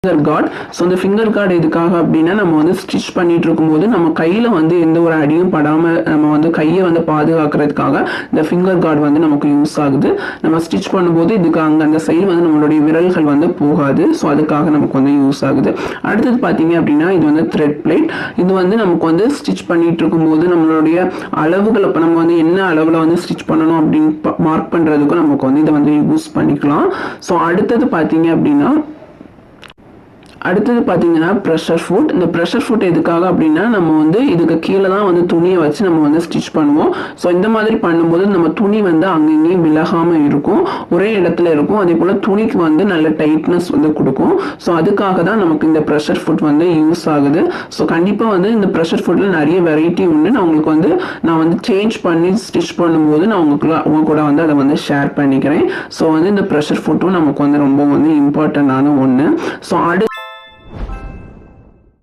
Finger card. So அந்த finger card எதுக்காக அப்படின்னா நம்ம வந்து ஸ்டிச் பண்ணிட்டு இருக்கும்போது நம்ம கையில் வந்து எந்த ஒரு அடியும் படாமல் நம்ம வந்து கையை வந்து பாதுகாக்கிறதுக்காக இந்த ஃபிங்கர் கார்டு வந்து நமக்கு யூஸ் ஆகுது. நம்ம ஸ்டிச் பண்ணும்போது இதுக்கு அங்கே அந்த சைடு வந்து நம்மளுடைய விரல்கள் வந்து போகாது. ஸோ அதுக்காக நமக்கு வந்து யூஸ் ஆகுது. அடுத்தது பார்த்தீங்க அப்படின்னா இது வந்து த்ரெட் பிளேட். இது வந்து நமக்கு வந்து ஸ்டிச் பண்ணிட்டு இருக்கும்போது நம்மளுடைய அளவுகள் இப்போ நம்ம வந்து என்ன அளவில் வந்து ஸ்டிச் பண்ணணும் அப்படின்னு மார்க் பண்ணுறதுக்கும் நமக்கு வந்து இதை வந்து யூஸ் பண்ணிக்கலாம். ஸோ அடுத்தது பார்த்தீங்கன்னா ப்ரெஷர் ஃபுட். இந்த ப்ரெஷர் ஃபுட் எதுக்காக அப்படின்னா நம்ம வந்து இதுக்கு கீழே தான் வந்து துணியை வச்சு நம்ம வந்து ஸ்டிச் பண்ணுவோம். ஸோ இந்த மாதிரி பண்ணும்போது நம்ம துணி வந்து அங்கங்கேயும் விலகாமல் இருக்கும், ஒரே இடத்துல இருக்கும். அதே போல் துணிக்கு வந்து நல்ல டைட்னஸ் வந்து கொடுக்கும். ஸோ அதுக்காக தான் நமக்கு இந்த ப்ரெஷர் ஃபுட் வந்து யூஸ் ஆகுது. ஸோ கண்டிப்பாக வந்து இந்த ப்ரெஷர் ஃபுட்டில் நிறைய வெரைட்டி உண்டு. நான் வந்து சேஞ்ச் பண்ணி ஸ்டிச் பண்ணும்போது நான் உங்க கூட வந்து அதை வந்து ஷேர் பண்ணிக்கிறேன். ஸோ வந்து இந்த ப்ரெஷர் ஃபுட்டும் நமக்கு வந்து ரொம்ப வந்து இம்பார்ட்டண்டான ஒன்று. ஸோ